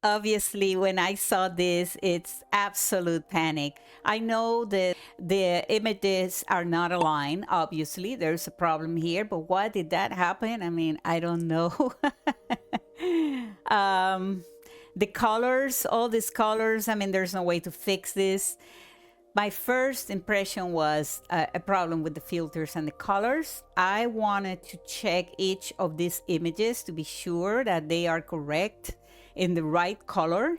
Obviously, when I saw this, it's absolute panic. I know that the images are not aligned. Obviously, there's a problem here, but why did that happen? I mean, I don't know. um, the colors, all these colors, I mean, there's no way to fix this. My first impression was a problem with the filters and the colors. I wanted to check each of these images to be sure that they are correct in the right color.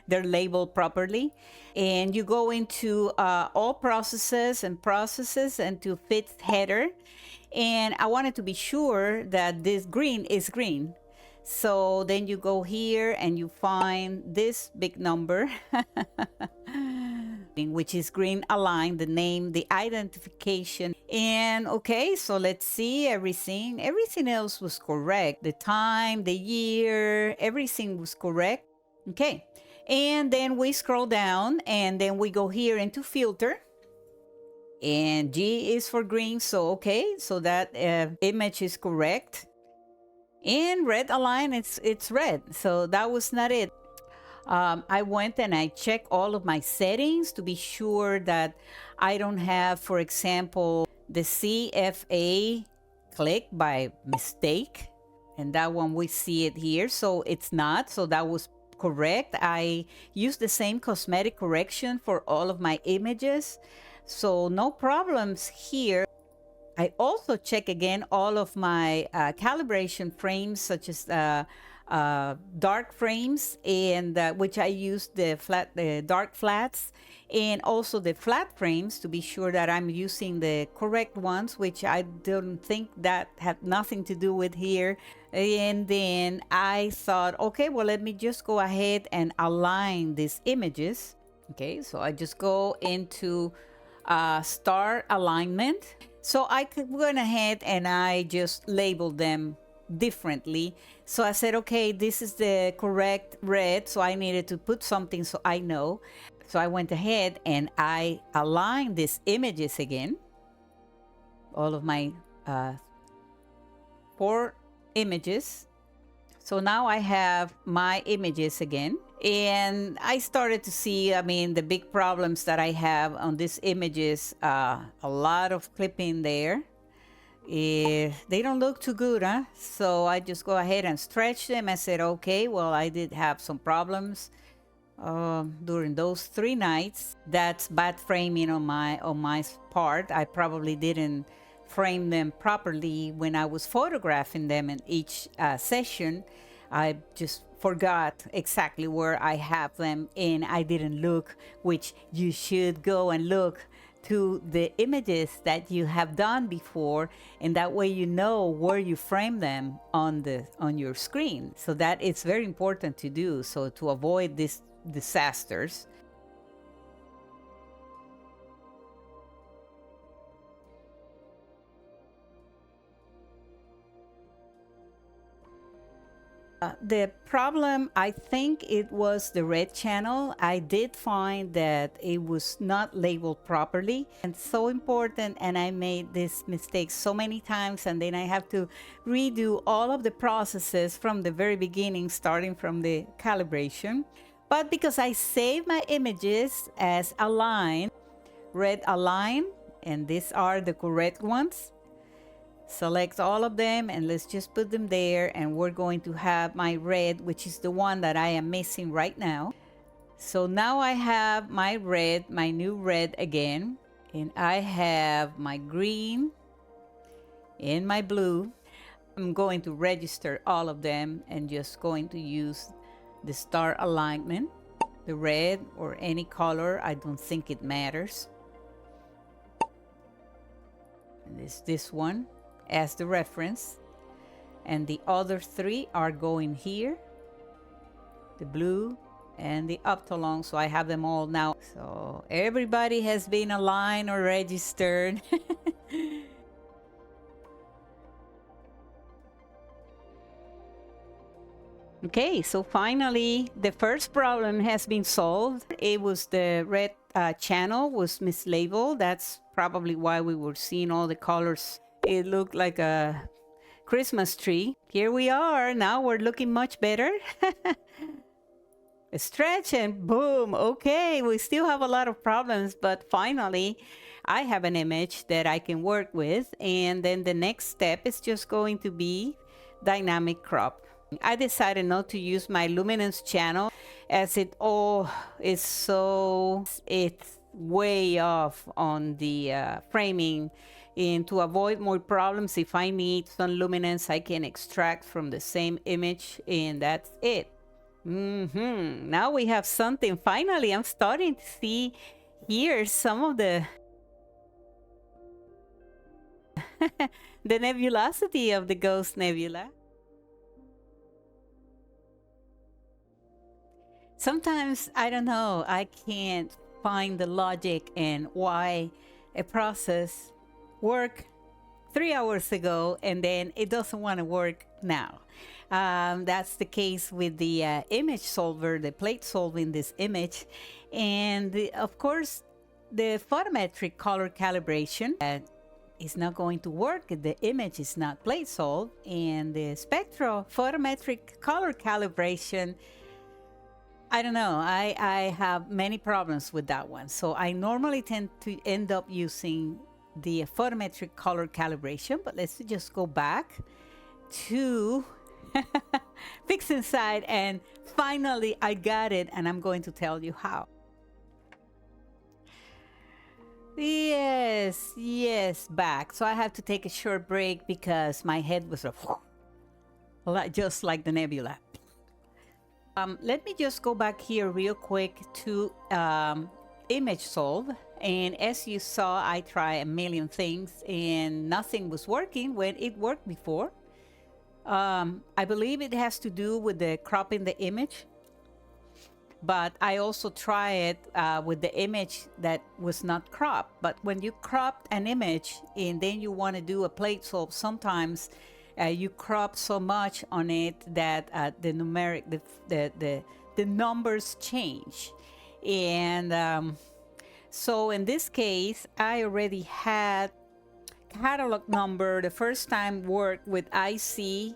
They're labeled properly. And you go into all processes and to fit header. And I wanted to be sure that this green is green. So then you go here and you find this big number, which is green aligned, the name, the identification. And okay, so let's see everything. Everything else was correct. The time, the year, everything was correct. Okay. And then we scroll down and then we go here into filter. And G is for green. So, okay, so that image is correct. In red align, it's red. So that was not it. I went and I checked all of my settings to be sure that I don't have, for example, the CFA click by mistake. And that one, we see it here. So it's not. So that was correct. I used the same cosmetic correction for all of my images. So no problems here. I also check again all of my calibration frames, such as dark frames, and which I use the dark flats, and also the flat frames to be sure that I'm using the correct ones, which I don't think that had nothing to do with here. And then I thought, okay, well, let me just go ahead and align these images. Okay, so I just go into star alignment. So I went ahead and I just labeled them differently. So I said, okay, this is the correct red. So I needed to put something so I know. So I went ahead and I aligned these images again. All of my 4 images. So now I have my images again. And I started to see, I mean, the big problems that I have on these images, a lot of clipping there. They don't look too good, huh? So I just go ahead and stretch them. I said, okay, well, I did have some problems during those 3 nights. That's bad framing on my part. I probably didn't frame them properly when I was photographing them in each session. I just forgot exactly where I have them and I didn't look, which you should go and look to the images that you have done before, and that way you know where you frame them on your screen. So that it's very important to do, so to avoid these disasters. The problem, I think it was the red channel. I did find that it was not labeled properly, and so important, and I made this mistake so many times, and then I have to redo all of the processes from the very beginning, starting from the calibration. But because I saved my images as align, red align, and these are the correct ones, select all of them and let's just put them there, and we're going to have my red, which is the one that I am missing right now. So now I have my red, my new red again, and I have my green and my blue. I'm going to register all of them and just going to use the star alignment, the red or any color. I don't think it matters. And this one as the reference, and the other 3 are going here, the blue and the optolong. So I have them all now. So everybody has been aligned or registered. Okay, so finally the first problem has been solved. It was the red channel was mislabeled. That's probably why we were seeing all the colors. It looked like a Christmas tree. Here we are. Now we're looking much better. Stretch and boom. Okay, we still have a lot of problems, but finally I have an image that I can work with. And then the next step is just going to be dynamic crop. I decided not to use my luminance channel as it all is so, it's way off on the framing. And to avoid more problems, if I need some luminance, I can extract from the same image, and that's it. Now we have something. Finally, I'm starting to see here some of the the nebulosity of the Ghost Nebula. Sometimes, I don't know, I can't find the logic and why a process worked 3 hours ago and then it doesn't want to work now. That's the case with the image solver, the plate solving this image. And of course, the photometric color calibration is not going to work if the image is not plate solved. And the spectral photometric color calibration, I don't know, I have many problems with that one. So I normally tend to end up using the photometric color calibration, but let's just go back to Pixinsight, and finally I got it, and I'm going to tell you how. Yes, back. So I have to take a short break because my head was just like the nebula. Let me just go back here real quick to image solve. And as you saw, I tried a million things and nothing was working when it worked before. I believe it has to do with the cropping the image. But I also tried it with the image that was not cropped. But when you cropped an image and then you want to do a plate solve, sometimes you crop so much on it that the numeric, the numbers change. And so in this case, I already had catalog number the first time worked with IC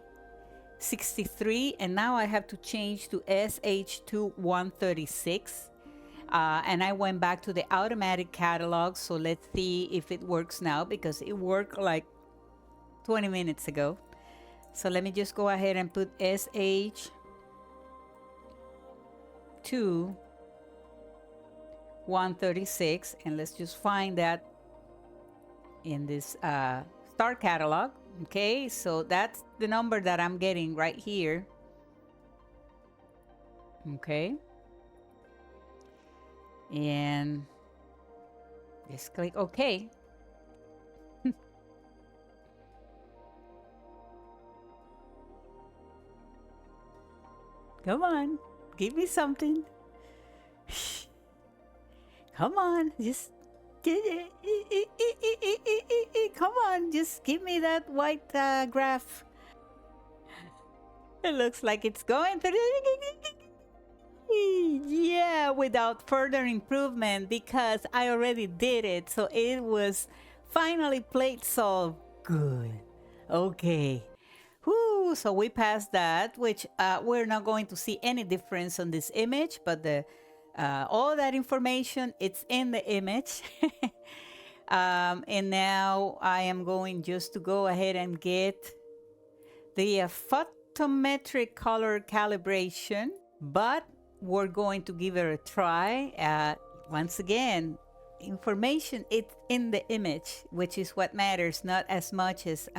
63, and now I have to change to SH2136. And I went back to the automatic catalog, so let's see if it works now, because it worked like 20 minutes ago. So let me just go ahead and put SH2136, and let's just find that in this start catalog. Okay, so that's the number that I'm getting right here. Okay, and just click OK. Come on, give me something. Come on, just come on, just give me that white graph. It looks like it's going through. Yeah, without further improvement, because I already did it. So it was finally plate solved. Good. Okay. Whoo, so we passed that, which we're not going to see any difference on this image, but the all that information, it's in the image. And now I am going just to go ahead and get the photometric color calibration, but we're going to give it a try. Once again, information, it's in the image, which is what matters, not as much as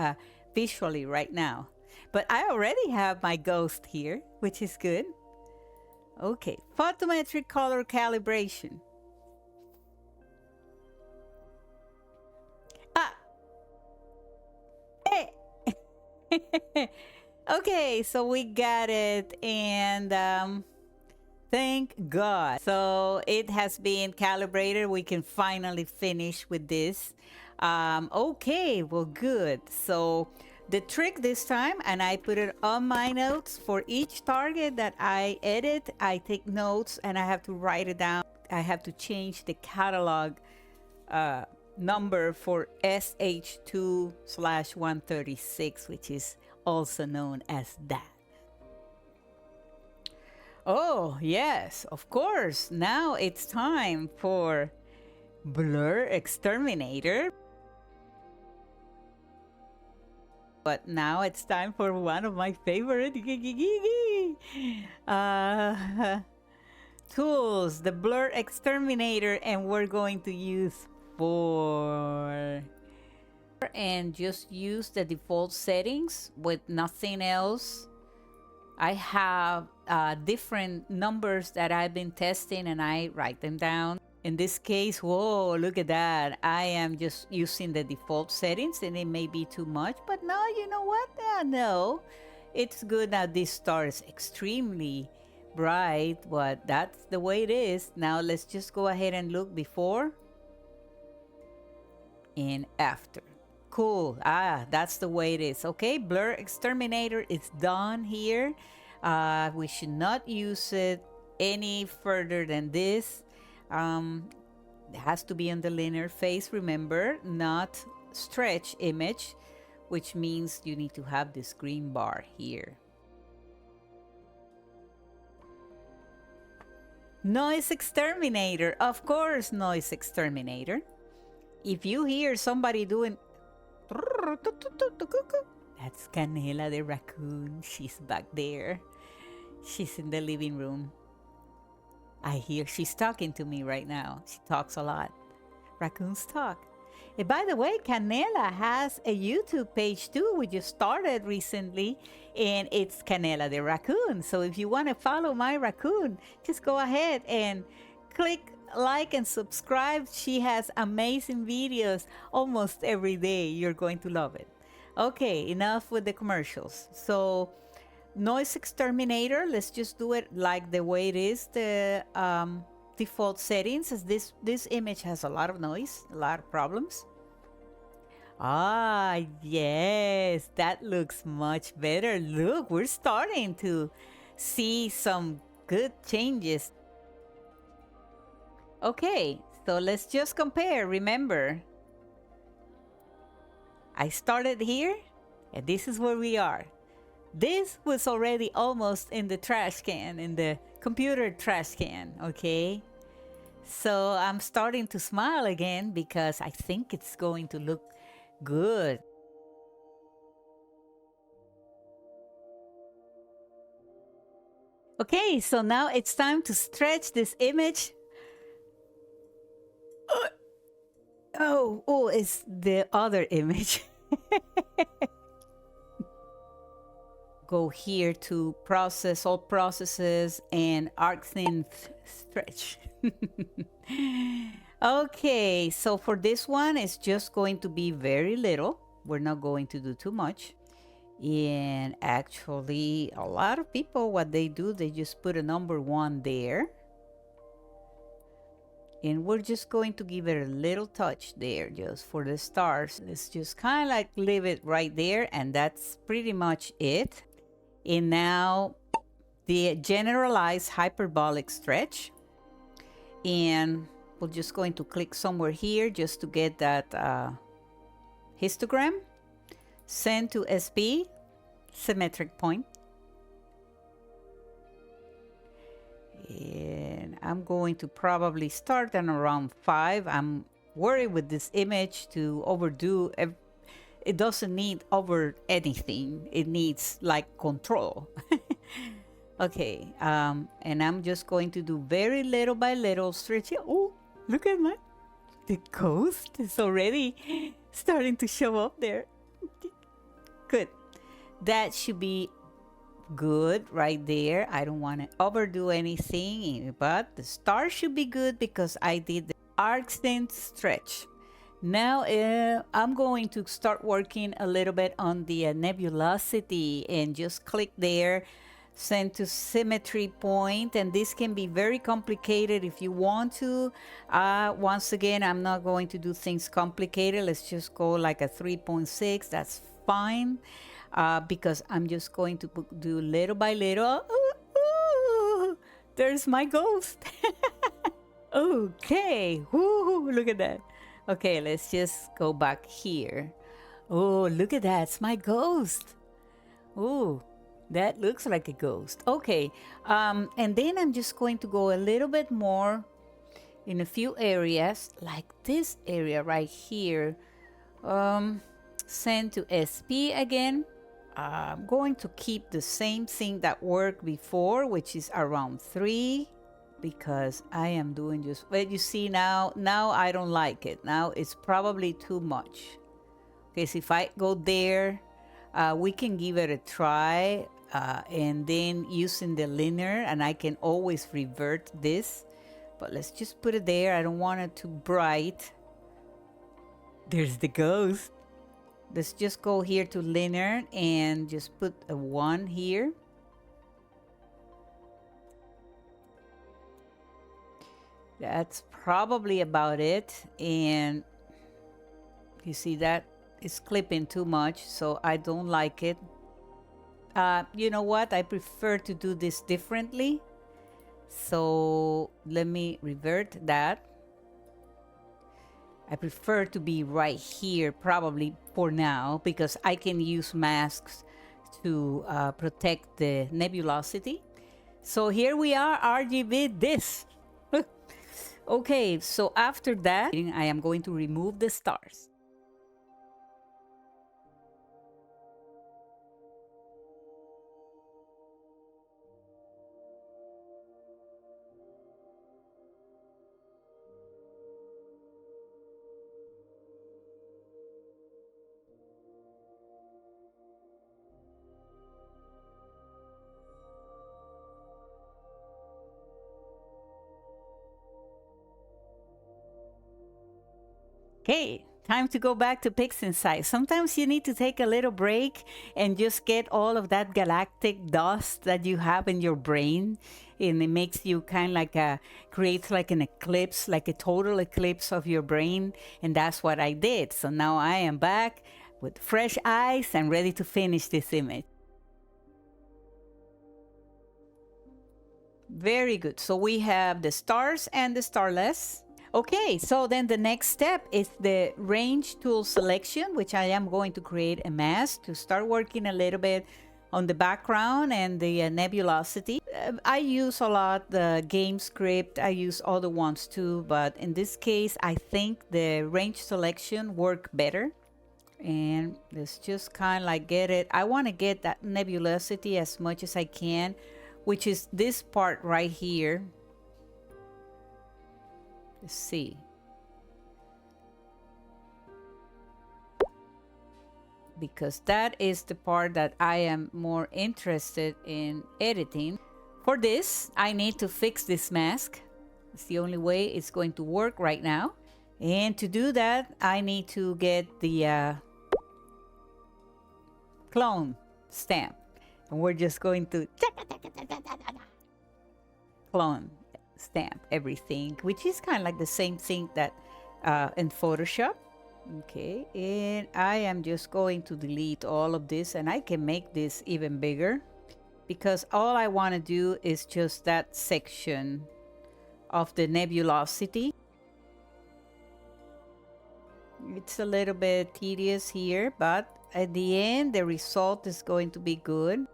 visually right now. But I already have my ghost here, which is good. Okay, photometric color calibration. Hey. Okay, so we got it, and thank God. So it has been calibrated. We can finally finish with this. Okay, well, good. So the trick this time, and I put it on my notes, for each target that I edit, I take notes and I have to write it down. I have to change the catalog number for SH2/136, which is also known as that. Oh, yes, of course. Now it's time for Blur Exterminator. But now it's time for one of my favorite tools, the Blur Exterminator, and we're going to use for and just use the default settings with nothing else. I have different numbers that I've been testing and I write them down. In this case, whoa, look at that. I am just using the default settings and it may be too much, but no, you know what? No, it's good. Now this star is extremely bright, but that's the way it is. Now let's just go ahead and look before and after. Cool. That's the way it is. Okay, Blur Exterminator is done here. We should not use it any further than this. It has to be on the linear face, remember, not stretch image, which means you need to have this green bar here. Noise Exterminator, of course, Noise Exterminator. If you hear somebody doing, that's Canela the raccoon. She's back there. She's in the living room. I hear she's talking to me right now. She talks a lot. Raccoons talk. And by the way, Canela has a YouTube page too. We just started recently, and it's Canela the raccoon. So if you want to follow my raccoon, just go ahead and click like and subscribe. She has amazing videos almost every day. You're going to love it. Okay, enough with the commercials. So Noise Exterminator, let's just do it like the way it is, the default settings, as this image has a lot of noise, a lot of problems. Yes, that looks much better. Look, we're starting to see some good changes. Okay, so let's just compare. Remember, I started here, and this is where we are. This was already almost in the trash can, in the computer trash can, okay? So I'm starting to smile again because I think it's going to look good. Okay, so now it's time to stretch this image. Oh, it's the other image. Go here to process, all processes, and arc thin stretch. Okay, so for this one, it's just going to be very little. We're not going to do too much. And actually, a lot of people, what they do, they just put a number 1 there. And we're just going to give it a little touch there just for the stars. Let's just kind of like leave it right there, and that's pretty much it. And now the generalized hyperbolic stretch. And we're just going to click somewhere here just to get that histogram. Send to SP, symmetric point. And I'm going to probably start at around 5. I'm worried with this image to overdo. It doesn't need over anything. It needs like control. Okay, and I'm just going to do very little by little stretching. Oh, look at the ghost is already starting to show up there. Good. That should be good right there. I don't want to overdo anything, but the star should be good because I did the arc thin stretch. Now I'm going to start working a little bit on the nebulosity, and just click there, send to symmetry point, and this can be very complicated if you want to. Once again, I'm not going to do things complicated. Let's just go like a 3.6. That's fine. Because I'm just going to do little by little. Ooh, there's my ghost. Okay, ooh, look at that. Okay, let's just go back here. Oh, look at that, it's my ghost. Ooh, That looks like a ghost. Okay, and then I'm just going to go a little bit more in a few areas, like this area right here. Send to SP again. I'm going to keep the same thing that worked before, which is around 3, because I am doing just, well, you see now I don't like it. Now it's probably too much. Okay, so if I go there, we can give it a try, and then using the linear, and I can always revert this, but let's just put it there. I don't want it too bright. There's the ghost. Let's just go here to linear and just put a 1 here. That's probably about it. And you see that it's clipping too much, so I don't like it. You know what? I prefer to do this differently. So let me revert that. I prefer to be right here probably for now, because I can use masks to protect the nebulosity. So here we are, RGB this. Okay, so after that, I am going to remove the stars. Okay, time to go back to Pixinsight. Sometimes you need to take a little break and just get all of that galactic dust that you have in your brain. And it makes you kind of like creates like an eclipse, like a total eclipse of your brain. And that's what I did. So now I am back with fresh eyes and ready to finish this image. Very good. So we have the stars and the starless. Okay, so then the next step is the range tool selection, which I am going to create a mask to start working a little bit on the background and the nebulosity. I use a lot the game script. I use other ones too, but in this case, I think the range selection work better. And let's just kind of like get it. I want to get that nebulosity as much as I can, which is this part right here. Let's see. Because that is the part that I am more interested in editing. For this, I need to fix this mask. It's the only way it's going to work right now. And to do that, I need to get the clone stamp. And we're just going to clone stamp everything, which is kind of like the same thing that in Photoshop. Okay, and I am just going to delete all of this, and I can make this even bigger because all I want to do is just that section of the nebulosity. It's a little bit tedious here, but at the end the result is going to be good.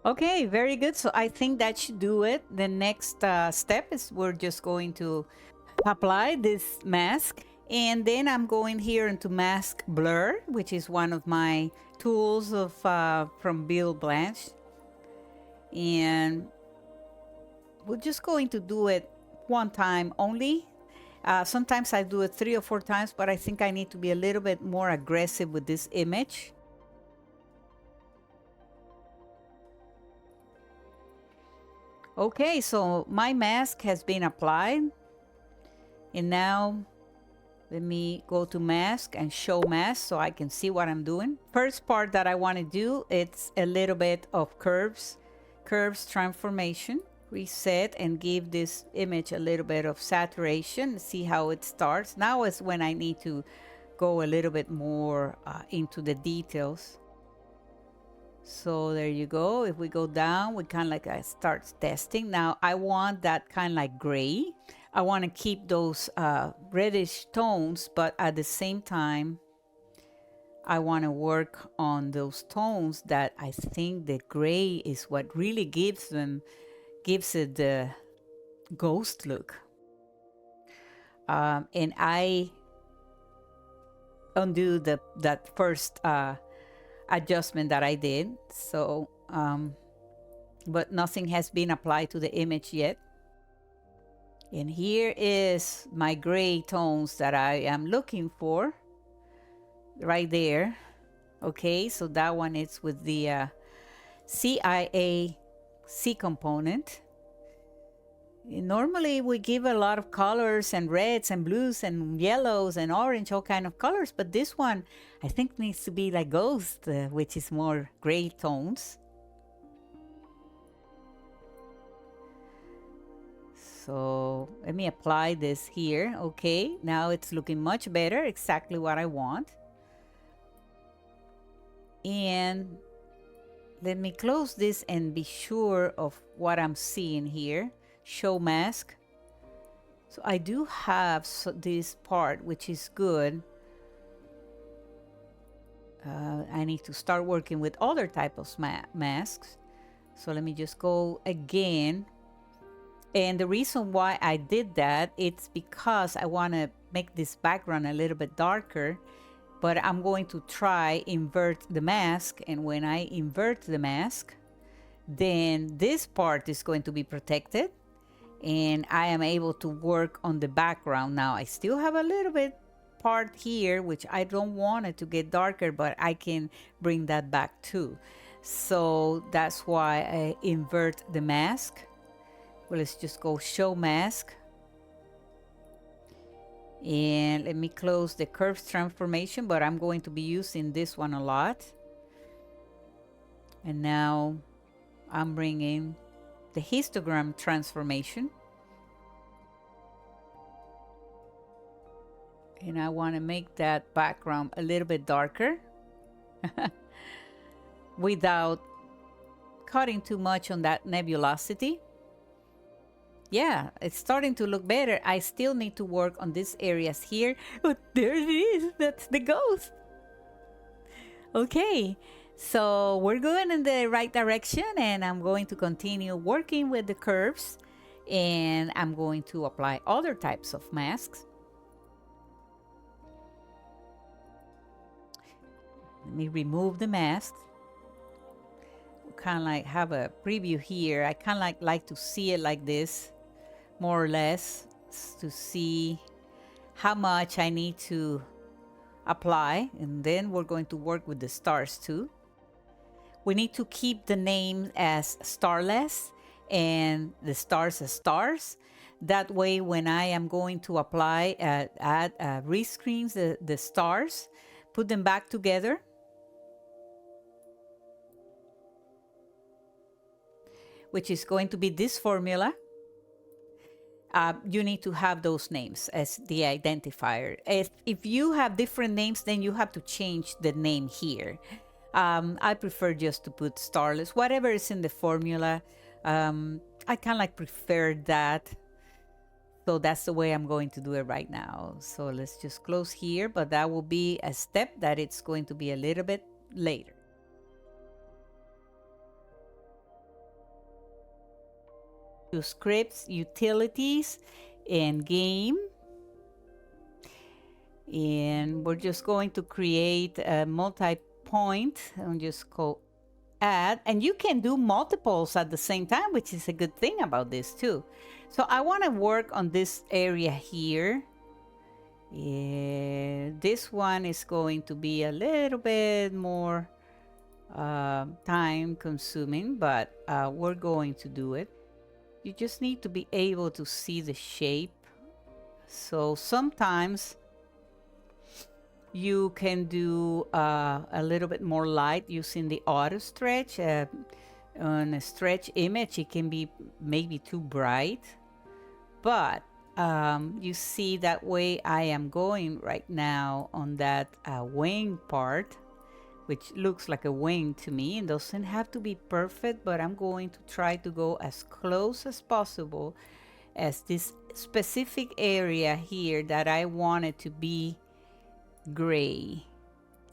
Okay, very good. So I think that should do it. The next step is we're just going to apply this mask, and then I'm going here into mask blur, which is one of my tools of from Bill Blanche, and we're just going to do it one time only. Sometimes I do it 3 or 4 times, but I think I need to be a little bit more aggressive with this image. Okay, so my mask has been applied, and now let me go to mask and show mask so I can see what I'm doing. First part that I want to do, it's a little bit of curves transformation. Reset and give this image a little bit of saturation. See how it starts. Now is when I need to go a little bit more into the details. So there you go. If we go down, we kind of like start testing. Now I want that kind of like gray. I want to keep those reddish tones, but at the same time, I want to work on those tones that I think the gray is what really gives it the ghost look. And I undo that first adjustment that I did. So, but nothing has been applied to the image yet. And here is my gray tones that I am looking for. Right there. Okay, so that one is with the CIA C component. And normally we give a lot of colors and reds and blues and yellows and orange, all kind of colors, but this one I think needs to be like Ghost, which is more gray tones. So let me apply this here. Okay, now it's looking much better, exactly what I want. And let me close this and be sure of what I'm seeing here. Show mask. So I do have this part, which is good. I need to start working with other type of masks. So let me just go again. And the reason why I did that, it's because I want to make this background a little bit darker. But I'm going to try invert the mask, and when I invert the mask, then this part is going to be protected and I am able to work on the background. Now I still have a little bit part here which I don't want it to get darker, but I can bring that back too. So that's why I invert the mask. Well, let's just go show mask. And let me close the curves transformation, but I'm going to be using this one a lot. And now I'm bringing the histogram transformation. And I want to make that background a little bit darker without cutting too much on that nebulosity. Yeah, it's starting to look better. I still need to work on these areas here. Oh, there it is. That's the ghost. Okay, so we're going in the right direction, and I'm going to continue working with the curves, and I'm going to apply other types of masks. Let me remove the mask. Kind of like have a preview here. I kind of like to see it like this, more or less, to see how much I need to apply. And then we're going to work with the stars too. We need to keep the name as starless and the stars as stars. That way, when I am going to apply, add rescreens the stars, put them back together. Which is going to be this formula. You need to have those names as the identifier. If you have different names, then you have to change the name here. I prefer just to put starless, whatever is in the formula. I kind of like prefer that. So that's the way I'm going to do it right now. So let's just close here, but that will be a step that it's going to be a little bit later. To scripts, utilities, and game. And we're just going to create a multi-point and just go add. And you can do multiples at the same time, which is a good thing about this too. So I want to work on this area here. This one is going to be a little bit more time consuming, but we're going to do it. You just need to be able to see the shape. So sometimes you can do a little bit more light using the auto stretch. On a stretch image, it can be maybe too bright, but You see that way I am going right now on that wing part, which looks like a wing to me. It doesn't have to be perfect, but I'm going to try to go as close as possible as this specific area here that I wanted to be gray,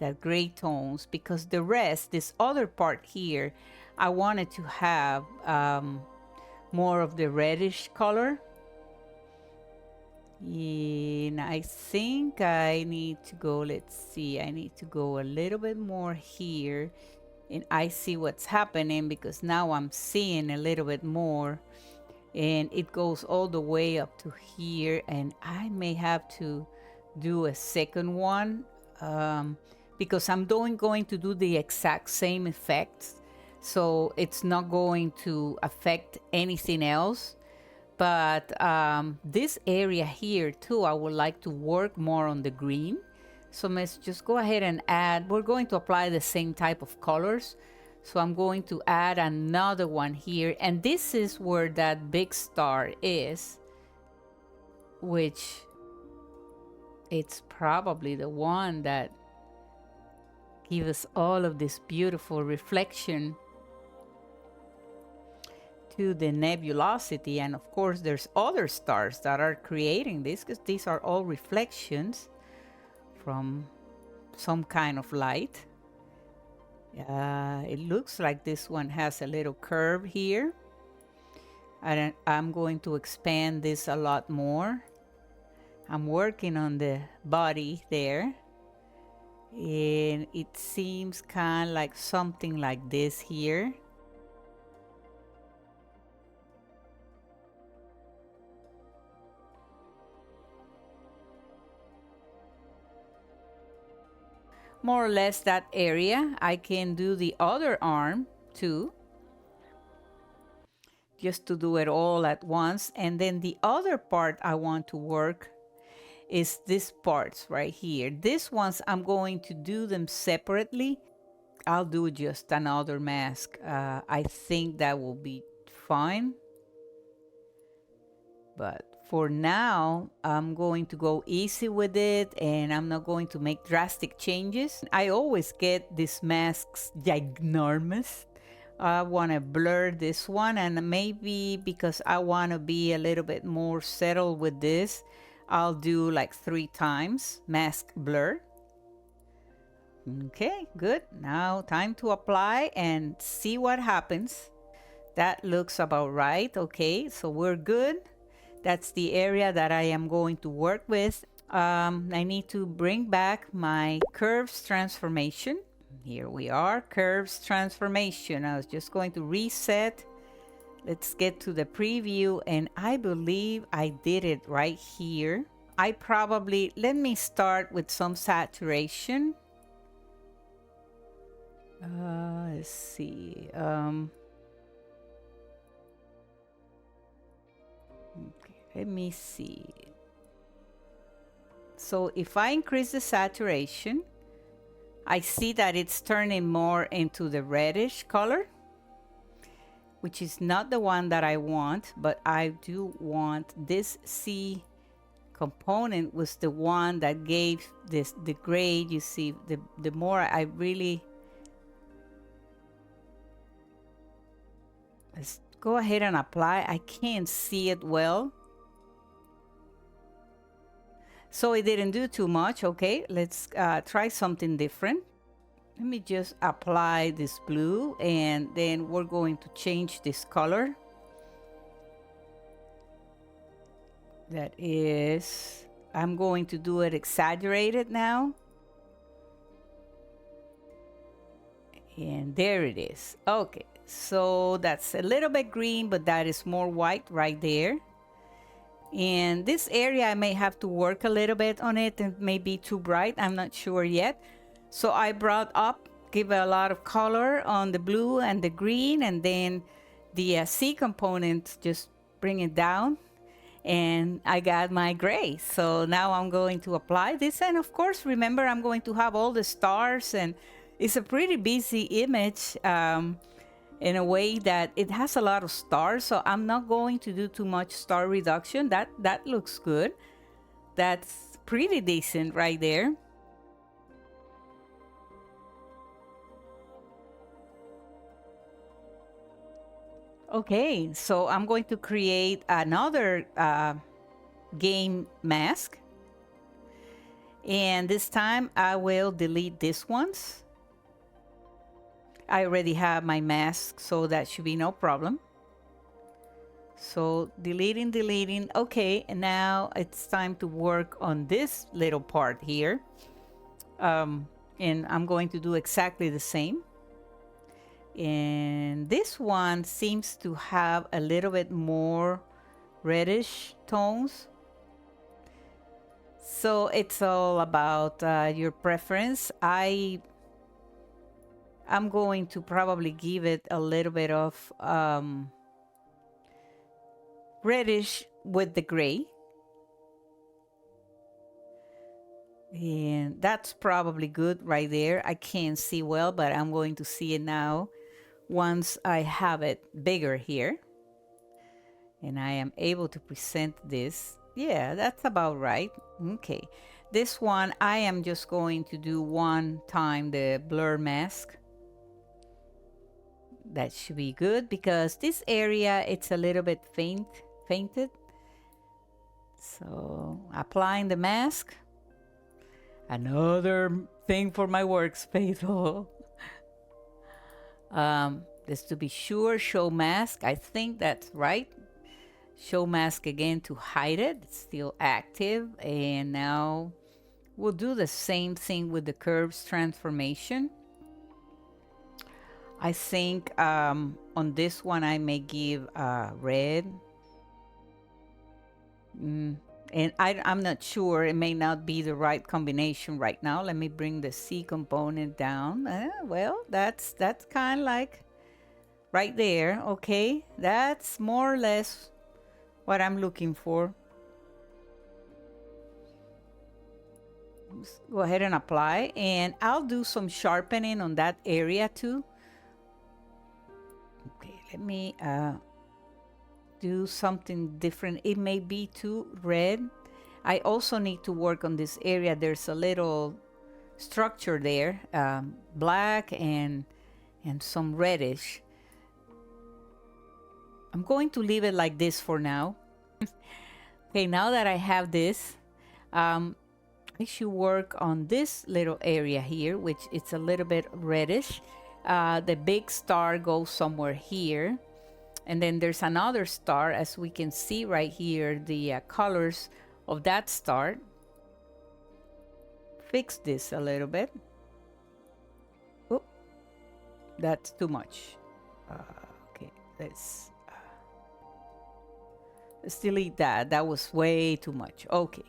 that gray tones, because the rest, this other part here, I wanted to have more of the reddish color. And I think I need to go, let's see, I need to go a little bit more here, and I see what's happening because now I'm seeing a little bit more, and it goes all the way up to here, and I may have to do a second one because I'm going to do the exact same effects, so it's not going to affect anything else. But this area here too, I would like to work more on the green. So let's just go ahead and add, we're going to apply the same type of colors. So I'm going to add another one here. And this is where that big star is, which it's probably the one that gives us all of this beautiful reflection to the nebulosity. And of course there's other stars that are creating this, because these are all reflections from some kind of light. It looks like this one has a little curve here, and I'm going to expand this a lot more. I'm working on the body there, and it seems kind of like something like this here. More or less that area. I can do the other arm too, just to do it all at once. And then the other part I want to work is this parts right here. These ones I'm going to do them separately. I'll do just another mask. I think that will be fine. But for now, I'm going to go easy with it, and I'm not going to make drastic changes. I always get these masks ginormous. I want to blur this one, and maybe because I want to be a little bit more settled with this, I'll do like 3 times mask blur. Okay, good. Now time to apply and see what happens. That looks about right. Okay, so we're good. That's the area that I am going to work with. I need to bring back my curves transformation. Here we are, curves transformation. I was just going to reset. Let's get to the preview, and I believe I did it right here. I probably, let me start with some saturation. Let's see. Let me see. So if I increase the saturation, I see that it's turning more into the reddish color, which is not the one that I want, but I do want this C component was the one that gave this the grade. You see, the more I really, let's go ahead and apply. I can't see it well, so it didn't do too much. Okay, let's try something different. Let me just apply this blue, and then we're going to change this color. That is, I'm going to do it exaggerated now. And there it is. Okay, so that's a little bit green, but that is more white right there. And this area I may have to work a little bit on it. It may be too bright, I'm not sure yet. So I brought up, give a lot of color on the blue and the green, and then the C component, just bring it down, and I got my gray. So now I'm going to apply this, and of course, remember, I'm going to have all the stars, and it's a pretty busy image. in a way that it has a lot of stars. So I'm not going to do too much star reduction. That looks good. That's pretty decent right there. Okay, so I'm going to create another game mask. And this time I will delete these ones. I already have my mask, so that should be no problem. So deleting, deleting. Okay, and now it's time to work on this little part here. And I'm going to do exactly the same. And this one seems to have a little bit more reddish tones. So it's all about your preference. I'm going to probably give it a little bit of reddish with the gray. And that's probably good right there. I can't see well, but I'm going to see it now once I have it bigger here. And I am able to present this. Yeah, that's about right. Okay. This one, I am just going to do one time the blur mask. That should be good because this area, it's a little bit fainted. So applying the mask. Another thing for my workspace. Just to be sure, show mask. I think that's right. Show mask again to hide it. It's still active. And now we'll do the same thing with the curves transformation. I think on this one I may give red. And I'm not sure. It may not be the right combination right now. Let me bring the C component down. Well, that's kind of like right there. Okay, that's more or less what I'm looking for. Just go ahead and apply, and I'll do some sharpening on that area too. Okay, let me do something different. It may be too red. I also need to work on this area. There's a little structure there, black and some reddish. I'm going to leave it like this for now. Okay, now that I have this, I should work on this little area here, which it's a little bit reddish. The big star goes somewhere here. And then there's another star, as we can see right here, the colors of that star. Fix this a little bit. Oh, that's too much. Okay, let's delete that. That was way too much. Okay,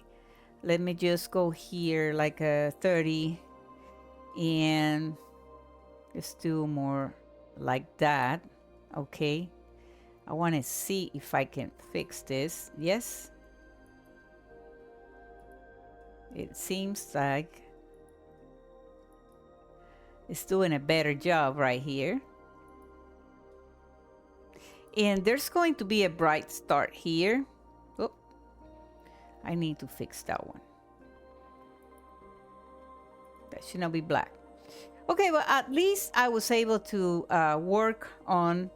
let me just go here like a 30 and just do more like that. Okay. I want to see if I can fix this. Yes. It seems like it's doing a better job right here. And there's going to be a bright start here. Oh, I need to fix that one. That should not be black. Okay, well, at least I was able to work on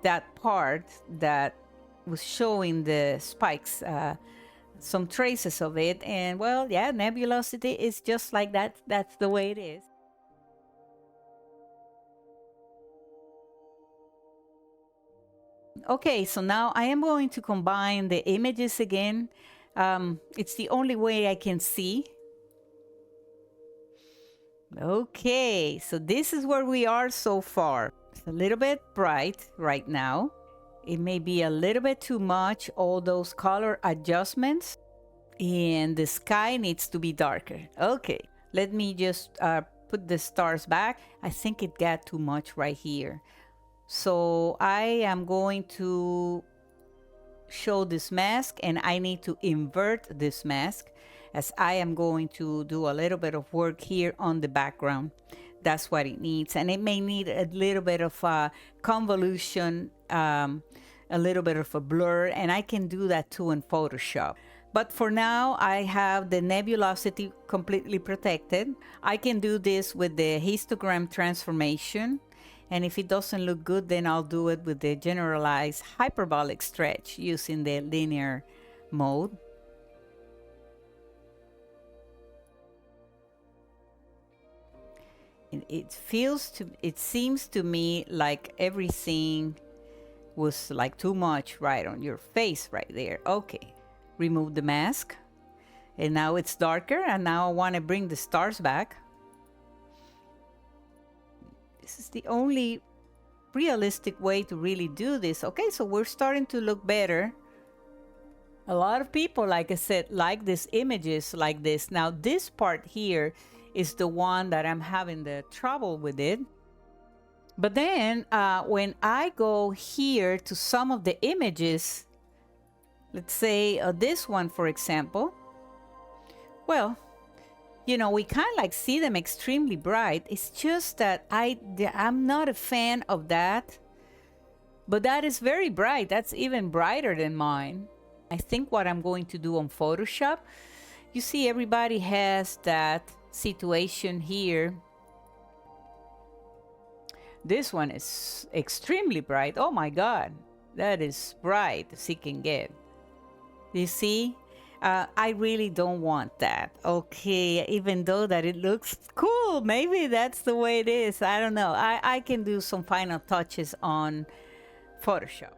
that part that was showing the spikes, some traces of it. And well, yeah, nebulosity is just like that. That's the way it is. Okay, so now I am going to combine the images again. It's the only way I can see. Okay, so this is where we are so far. It's a little bit bright right now. It may be a little bit too much, all those color adjustments. And the sky needs to be darker. Okay, let me just put the stars back. I think it got too much right here. So I am going to show this mask, and I need to invert this mask, as I am going to do a little bit of work here on the background. that's what it needs. And it may need a little bit of convolution, a little bit of a blur, and I can do that too in Photoshop. But for now, I have the nebulosity completely protected. I can do this with the histogram transformation. And if it doesn't look good, then I'll do it with the generalized hyperbolic stretch using the linear mode. It seems to me like everything was like too much right on your face right there. Okay, remove the mask. And now it's darker, and now I want to bring the stars back. This is the only realistic way to really do this. Okay, so we're starting to look better. A lot of people, like I said, like these images like this. Now this part here is the one that I'm having the trouble with it. But then when I go here to some of the images, let's say this one, for example, well, you know, we kind of like see them extremely bright. It's just that I'm not a fan of that. But that is very bright. That's even brighter than mine. I think what I'm going to do on Photoshop, you see everybody has that situation here. This one is extremely bright. Oh my God, that is bright as it can get. You see? I really don't want that. Okay, even though that it looks cool, maybe that's the way it is. I don't know. I can do some final touches on Photoshop.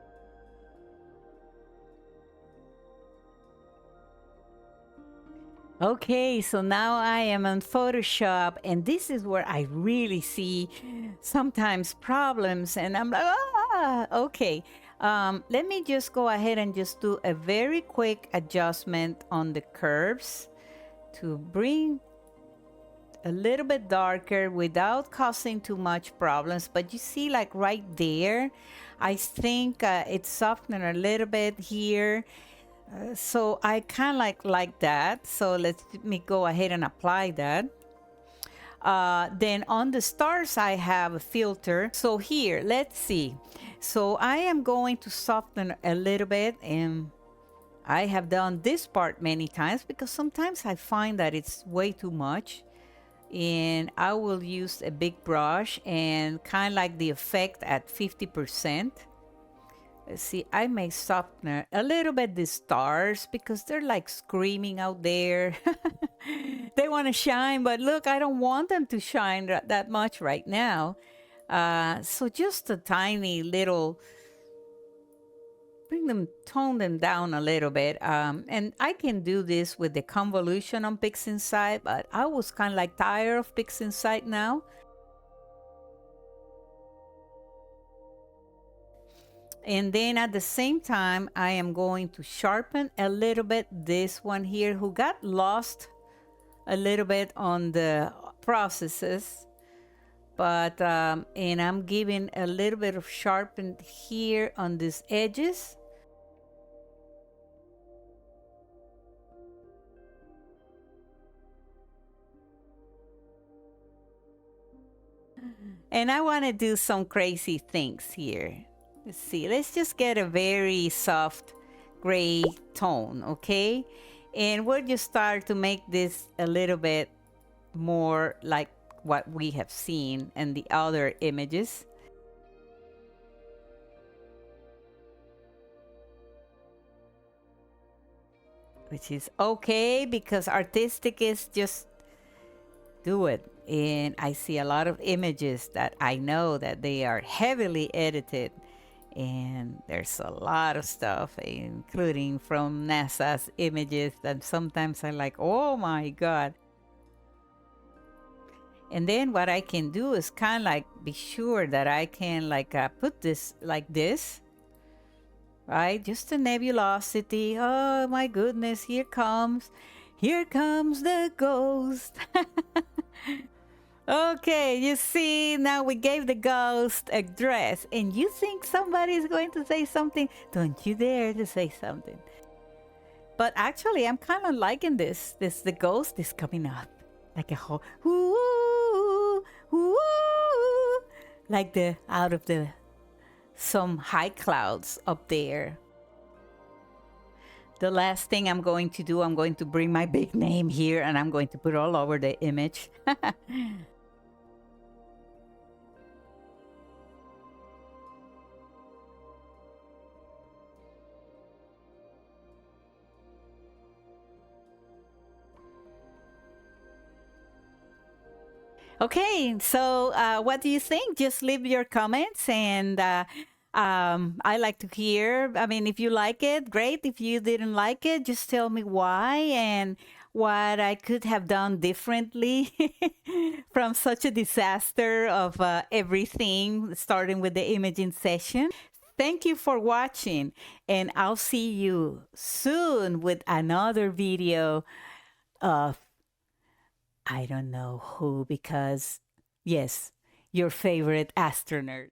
Okay, so now I am on Photoshop, and this is where I really see sometimes problems, and I'm like, okay. Let me just go ahead and just do a very quick adjustment on the curves to bring a little bit darker without causing too much problems. But you see, like right there, I think it's softened a little bit here. So I kind of like that. So let me go ahead and apply that. Then on the stars, I have a filter. So here, let's see. So I am going to soften a little bit, and I have done this part many times because sometimes I find that it's way too much. And I will use a big brush and kind of like the effect at 50%. See, I may soften a little bit the stars because they're like screaming out there. They want to shine, but look, I don't want them to shine that much right now. So just a tiny little, tone them down a little bit. And I can do this with the convolution on Pixinsight, but I was kind of like tired of Pixinsight now. And then at the same time, I am going to sharpen a little bit this one here who got lost a little bit on the processes. But, and I'm giving a little bit of sharpen here on these edges. And I want to do some crazy things here. Let's see, let's just get a very soft gray tone, okay? And we'll just start to make this a little bit more like what we have seen in the other images. Which is okay because artistic is just do it. And I see a lot of images that I know that they are heavily edited. And there's a lot of stuff, including from NASA's images, that sometimes I'm like, oh my God. And then what I can do is kind of like be sure that I can like put this like this, right? Just a nebulosity. Oh my goodness, here comes the ghost. Okay, you see, now we gave the ghost a dress, and you think somebody's going to say something? Don't you dare to say something. But actually, I'm kind of liking this. The ghost is coming up like a whole, ooh, Woo! Like the out of the some high clouds up there. The last thing I'm going to do, I'm going to bring my big name here and I'm going to put all over the image. Okay, so what do you think? Just leave your comments, and I like to hear. I mean, if you like it, great. If you didn't like it, just tell me why and what I could have done differently from such a disaster of everything, starting with the imaging session. Thank you for watching, and I'll see you soon with another video of I don't know who, because yes, your favorite Astro-Nerd.